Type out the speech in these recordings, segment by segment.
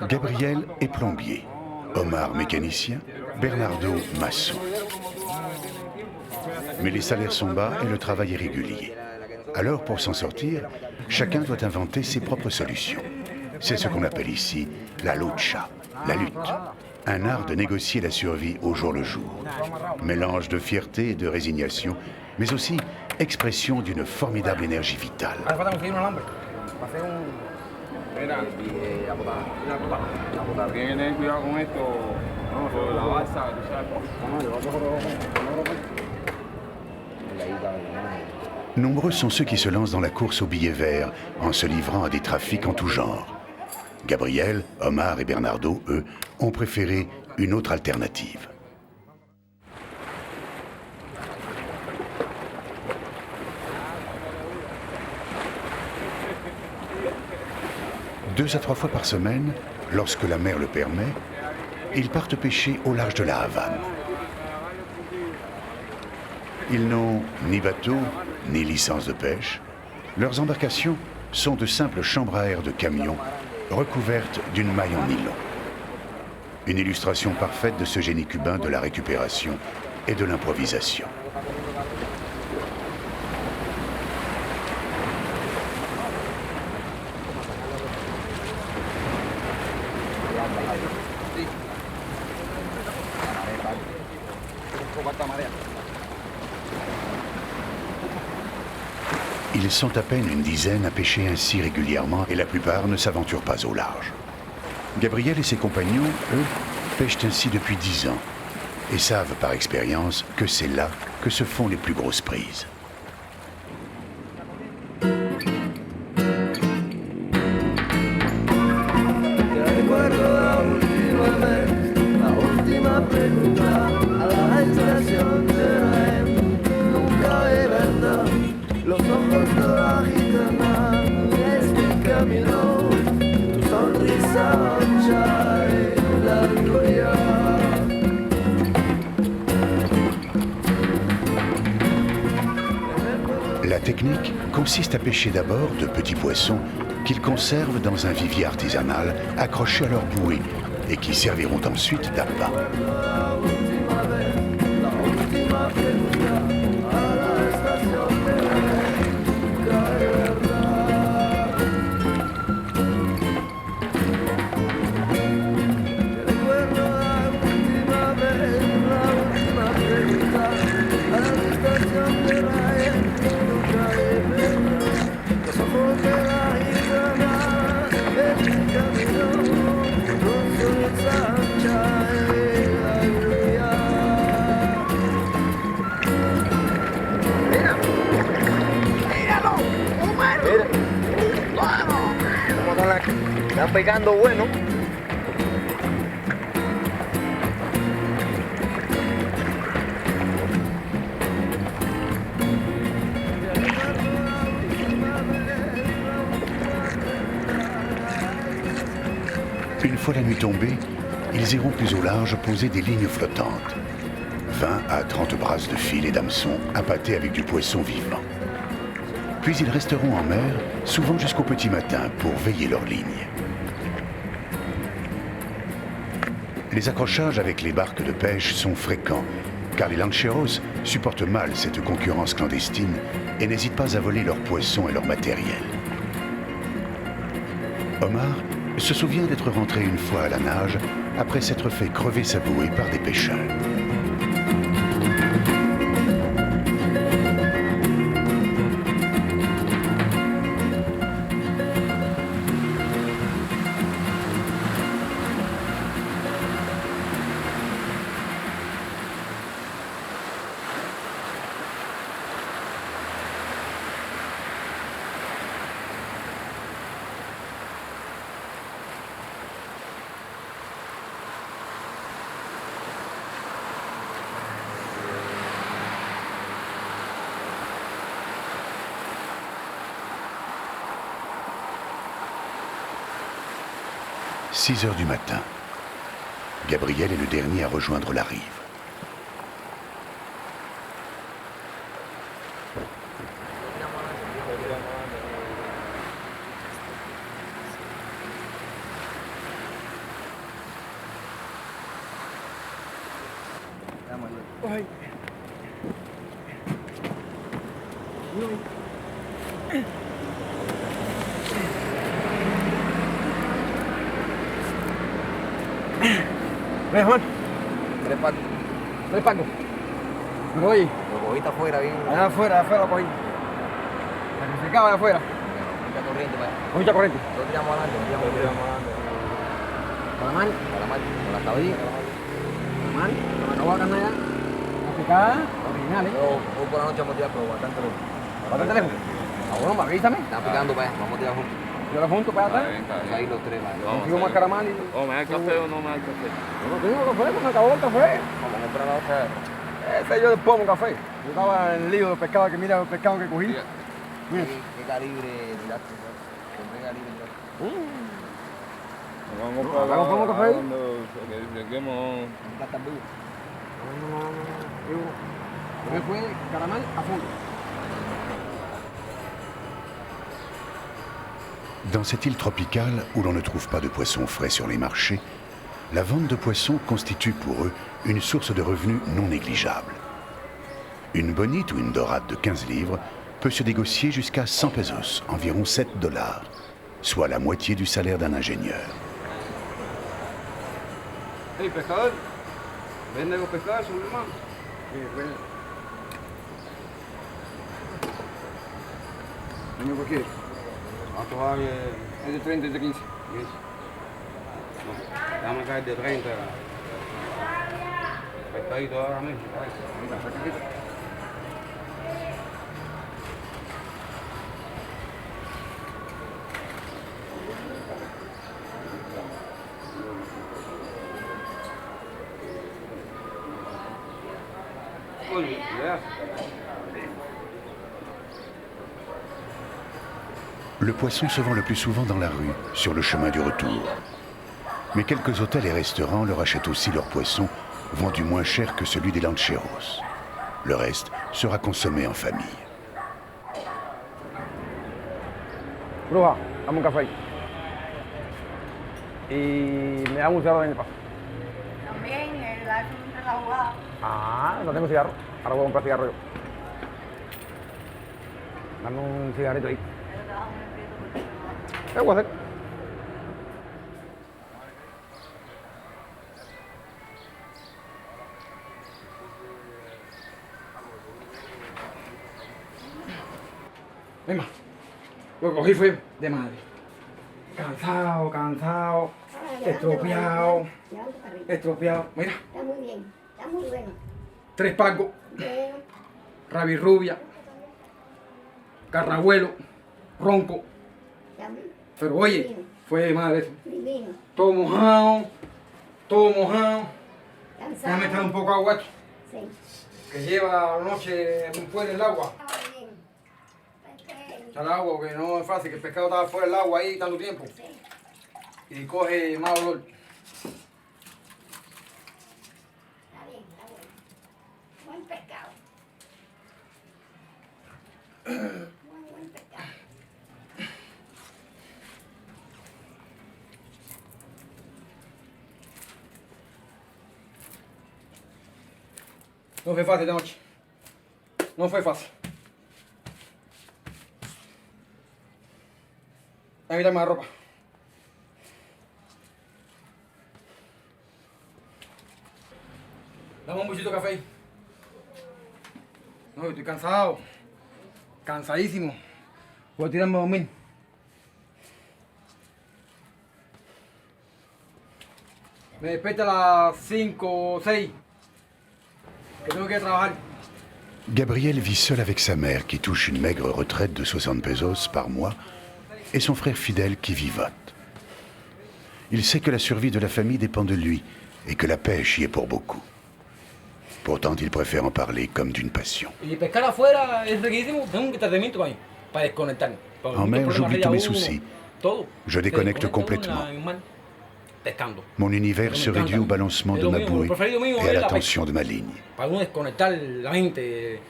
Gabriel est plombier, Omar mécanicien, Bernardo maçon. Mais les salaires sont bas et le travail est régulier. Alors, pour s'en sortir, chacun doit inventer ses propres solutions. C'est ce qu'on appelle ici la lucha, la lutte. Un art de négocier la survie au jour le jour. Mélange de fierté et de résignation, mais aussi expression d'une formidable énergie vitale. Nombreux sont ceux qui se lancent dans la course aux billets verts en se livrant à des trafics en tout genre. Gabriel, Omar et Bernardo, eux, ont préféré une autre alternative. Deux à trois fois par semaine, lorsque la mer le permet, ils partent pêcher au large de la Havane. Ils n'ont ni bateau, ni licence de pêche. Leurs embarcations sont de simples chambres à air de camion recouvertes d'une maille en nylon. Une illustration parfaite de ce génie cubain de la récupération et de l'improvisation. Ils sont à peine une dizaine à pêcher ainsi régulièrement et la plupart ne s'aventurent pas au large. Gabriel et ses compagnons, eux, pêchent ainsi depuis 10 ans et savent par expérience que c'est là que se font les plus grosses prises. La technique consiste à pêcher d'abord de petits poissons qu'ils conservent dans un vivier artisanal accroché à leur bouée et qui serviront ensuite d'appât. Están pegando bueno. Une fois la nuit tombée, ils iront plus au large poser des lignes flottantes. 20 à 30 brasses de fil et d'hameçons appâtés avec du poisson vivant. Puis ils resteront en mer, souvent jusqu'au petit matin, pour veiller leurs lignes. Les accrochages avec les barques de pêche sont fréquents, car les lancheros supportent mal cette concurrence clandestine et n'hésitent pas à voler leurs poissons et leur matériel. Omar se souvient d'être rentré une fois à la nage après s'être fait crever sa bouée par des pêcheurs. « 6 heures du matin. Gabriel est le dernier à rejoindre la rive. Ay. Ven, Juan. Tres pacos. Tres pacos. Pero oye, Lo cogiste afuera bien. allá afuera lo cogí. Sacrificado allá afuera. Mucha corriente para allá. Mucha corriente. Nosotros tiramos adelante, tiramos adelante. Calamar. Para la mano, con la tabilla. Calamar. No va a ganar ya. La picada original, Pero hoy por la noche vamos a tirar, pero bastante lejos. Bastante lejos. Ah, bueno, avísame. Están picando para allá, vamos a tirar juntos. Yo la junto para atrás. Vamos a ir los tres, man. Consigo más caramel y... ¿O me da café o no me da café? Yo no tengo café, pues me acabó el café. Vamos a comprar la otra. Ese yo después un café. Yo estaba en el lío de pescado, que mira el pescado que cogí. Mira. ¿Qué calibre tiraste? ¿Con qué calibre tiraste? Vamos No, para ¿vamos a café? cuando lleguemos. ¿Un castambú? Me fue caramel a fondo. Dans cette île tropicale où l'on ne trouve pas de poissons frais sur les marchés, la vente de poissons constitue pour eux une source de revenus non négligeable. Une bonite ou une dorade de 15 livres peut se négocier jusqu'à 100 pesos, environ 7 $, soit la moitié du salaire d'un ingénieur. Hey, pescador. Vende los pescados, su hermano. Año por qué? ¿Cuánto vale? Es de 30, es de 15. Dame acá el de 30. Pescadito ahora mismo. Mira, saca aquí. Coño, ¿qué haces? Le poisson se vend le plus souvent dans la rue, sur le chemin du retour. Mais quelques hôtels et restaurants leur achètent aussi leur poisson, vendu moins cher que celui des lancheros. Le reste sera consommé en famille. Bruja, dame un café ahí. Y me da un cigarro de mi papá. También el iPhone entre la jugada. Ah, no tengo cigarro. Ahora voy a comprar cigarro yo. Dame un cigarrito ahí. Pero te vas a poner prieto porque no. ¿Qué voy a hacer? Venga, lo que cogí fue de madre. Cansado, estropeado, Levanta para arriba. estropeado. Mira, Está muy bien, está muy bueno. 3 pacos, Bueno, rabirrubia, carrabuelo, ronco. está muy Pero oye, fue de madre eso. divino. Todo mojado, todo mojado. Cansado. Déjame echar un poco de agua aquí, Sí. que lleva la noche fuera el agua. Está bien. Perfecto. Echar agua, que no es fácil, que el pescado estaba fuera del agua ahí tanto tiempo. Sí. Y coge más olor. Está bien, está bueno. Buen pescado. Buen pescado. No fue fácil de noche. No fue fácil. Voy a quitarme la ropa. Dame un buchito de café. No, estoy cansado. Cansadísimo. Voy a tirarme a dormir. Me despierta a las 5 o 6. Que tengo que trabajar. Gabriel vit seul avec sa mère qui touche une maigre retraite de 60 pesos par mois et son frère fidèle qui vivote. Il sait que la survie de la famille dépend de lui et que la pêche y est pour beaucoup. Pourtant, il préfère en parler comme d'une passion. Y pescar afuera es riquísimo. Tengo un tratamiento para desconectarme. En mer, j'oublie tous mes soucis. Todo. Je déconnecte complètement. Pescando. Mon univers se réduit au balancement de ma bouée et à la tension de ma ligne. Para uno desconectar la mente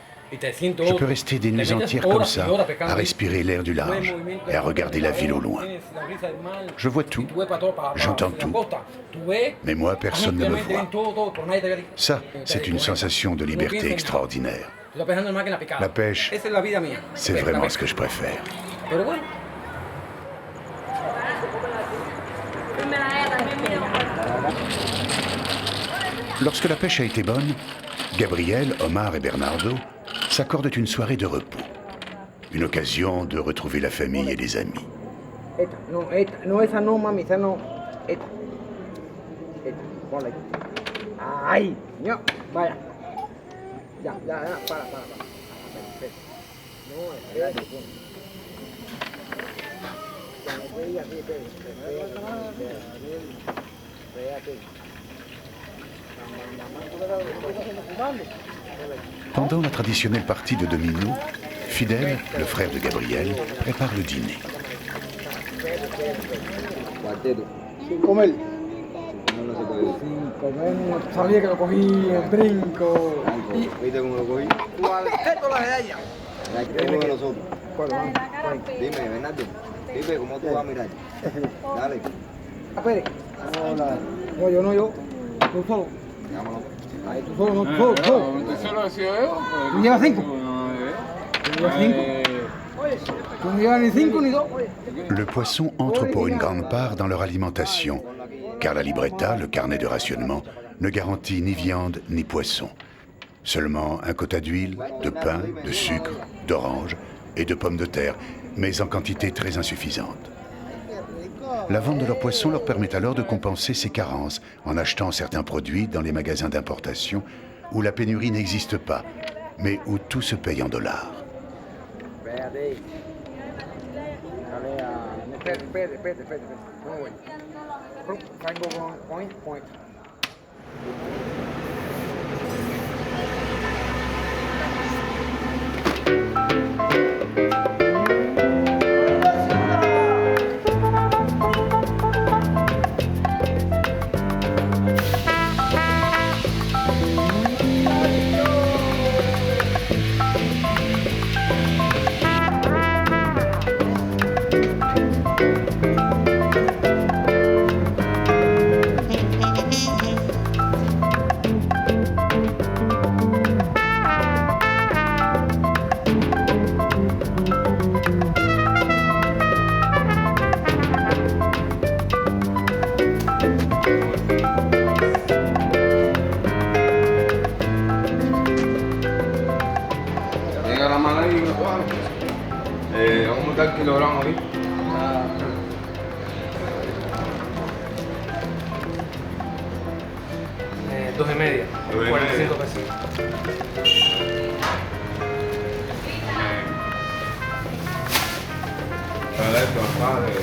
Je peux rester des nuits entières comme ça, à respirer l'air du large et à regarder la ville au loin. Je vois tout, j'entends tout, mais moi, personne ne me voit. Ça, c'est une sensation de liberté extraordinaire. La pêche, c'est vraiment ce que je préfère. Lorsque la pêche a été bonne, Gabriel, Omar et Bernardo s'accordent une soirée de repos. Une occasion de retrouver la famille et les amis. No, esa no, mami, esa no. Esta. Ponla ahí. Ahí, no, vaya. Ya, para. Perfecto. No, espérate, Pendant la traditionnelle partie de domino, Fidel, le frère de Gabriel, prépare le dîner. Sin comer. Sin comer, no sabía que lo cogí en brinco. ¿Viste cómo lo cogí? Cuarteto la de ella. Uno de nosotros. Dime, Bernardo. Dime cómo tú vas a mirar. Dale. Pérez. Hola. No, yo. Tú solo. Vámonos. Ahí, tú solo, no, tú solo. ¿Solo ha sido yo? ¿Tú llevas 5? ¿Tú llevas 5? ¿Tú no llevas ni 5 ni 2? Le poisson entre pour une grande part dans leur alimentation, car la libretta, le carnet de rationnement, ne garantit ni viande ni poisson. Seulement un quota d'huile, de pain, de sucre, d'orange et de pommes de terre, mais en quantité très insuffisante. La vente de leurs poissons leur permet alors de compenser ces carences en achetant certains produits dans les magasins d'importation où la pénurie n'existe pas, mais où tout se paye en dollars. Espérate. Point. Llega la mala y me cuadra. Vamos a montar kilogramos ahí. Dos y media. 45 pesos. Para esto, padre.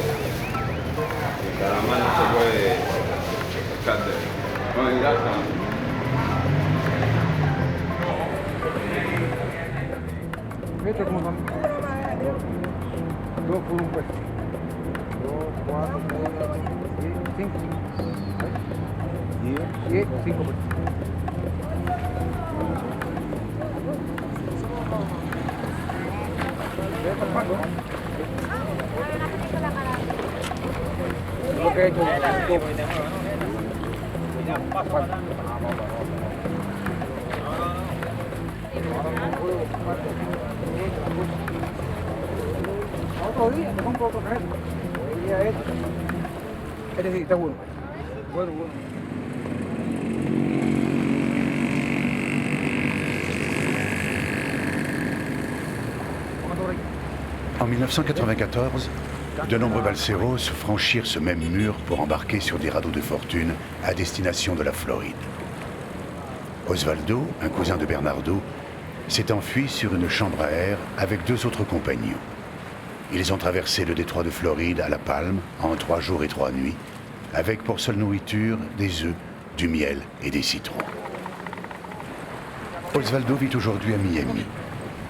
El calamar no se puede pescar de. No, es grasa. Vete cómo van. 2 por 1 peso. 2, 4, 6, 5. 10, 5 pesos. Lo que he hecho otro día, te compro otro carrete. Hoy día este sí, está bueno. Bueno. En 1994, de nombreux balseros franchirent ce même mur pour embarquer sur des radeaux de fortune à destination de la Floride. Osvaldo, un cousin de Bernardo, s'est enfui sur une chambre à air avec 2 autres compagnons. Ils ont traversé le détroit de Floride à La Palme en 3 jours et 3 nuits, avec pour seule nourriture des œufs, du miel et des citrons. Osvaldo vit aujourd'hui à Miami,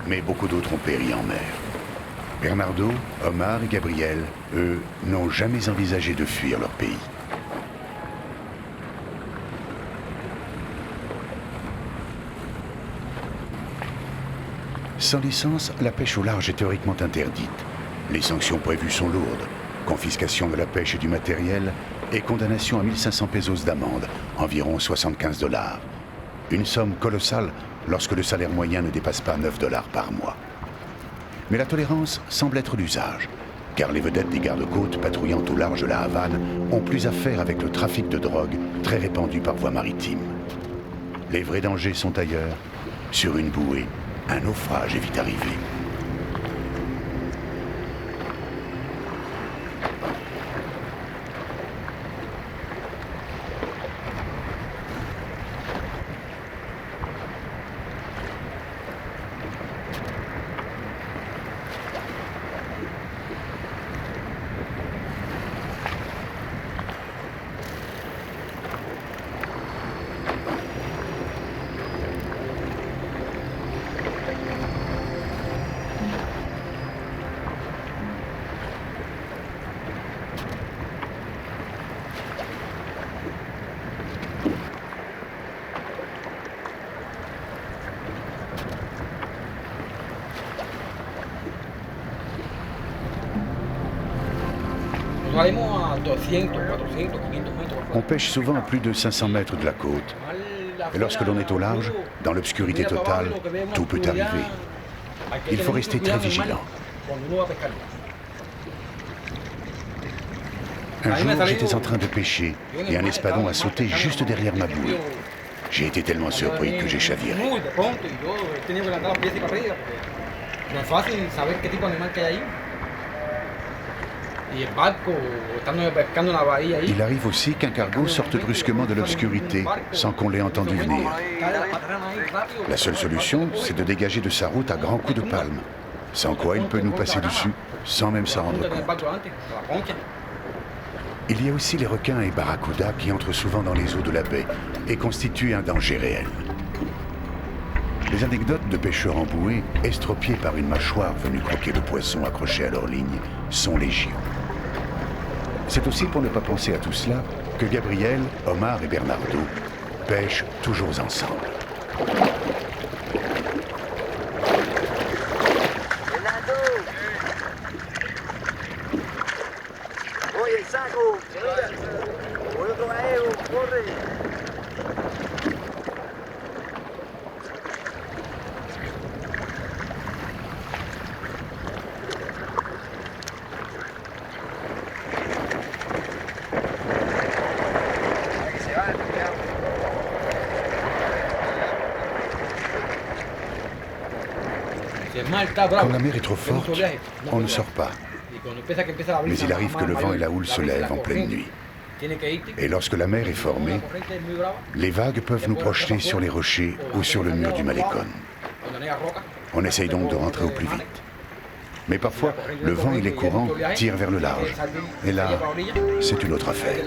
mais beaucoup d'autres ont péri en mer. Bernardo, Omar et Gabriel, eux, n'ont jamais envisagé de fuir leur pays. Sans licence, la pêche au large est théoriquement interdite. Les sanctions prévues sont lourdes. Confiscation de la pêche et du matériel et condamnation à 1500 pesos d'amende, environ 75 $. Une somme colossale lorsque le salaire moyen ne dépasse pas 9 $ par mois. Mais la tolérance semble être l'usage, car les vedettes des gardes-côtes patrouillant au large de la Havane ont plus à faire avec le trafic de drogue très répandu par voie maritime. Les vrais dangers sont ailleurs. Sur une bouée, un naufrage est vite arrivé. On pêche souvent à plus de 500 mètres de la côte. Et lorsque l'on est au large, dans l'obscurité totale, tout peut arriver. Il faut rester très vigilant. Un jour, j'étais en train de pêcher et un espadon a sauté juste derrière ma bouée. J'ai été tellement surpris que j'ai chaviré. Il arrive aussi qu'un cargo sorte brusquement de l'obscurité sans qu'on l'ait entendu venir. La seule solution, c'est de dégager de sa route à grands coups de palme, sans quoi il peut nous passer dessus sans même s'en rendre compte. Il y a aussi les requins et barracudas qui entrent souvent dans les eaux de la baie et constituent un danger réel. Les anecdotes de pêcheurs en bouée, estropiés par une mâchoire venue croquer le poisson accroché à leur ligne, sont légion. C'est aussi pour ne pas penser à tout cela que Gabriel, Omar et Bernardo pêchent toujours ensemble. Quand la mer est trop forte, on ne sort pas. Mais il arrive que le vent et la houle se lèvent en pleine nuit. Et lorsque la mer est formée, les vagues peuvent nous projeter sur les rochers ou sur le mur du malecón. On essaye donc de rentrer au plus vite. Mais parfois, le vent et les courants tirent vers le large. Et là, c'est une autre affaire.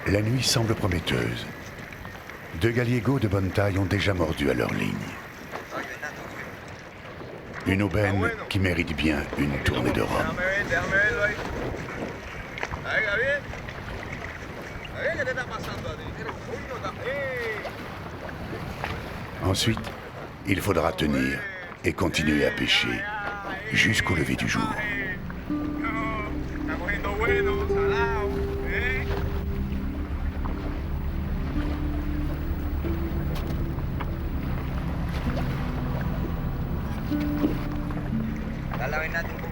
La nuit semble prometteuse. Deux gallegos de bonne taille ont déjà mordu à leur ligne. Une aubaine qui mérite bien une tournée de Rome. Ensuite, il faudra tenir et continuer à pêcher jusqu'au lever du jour. gagawin natin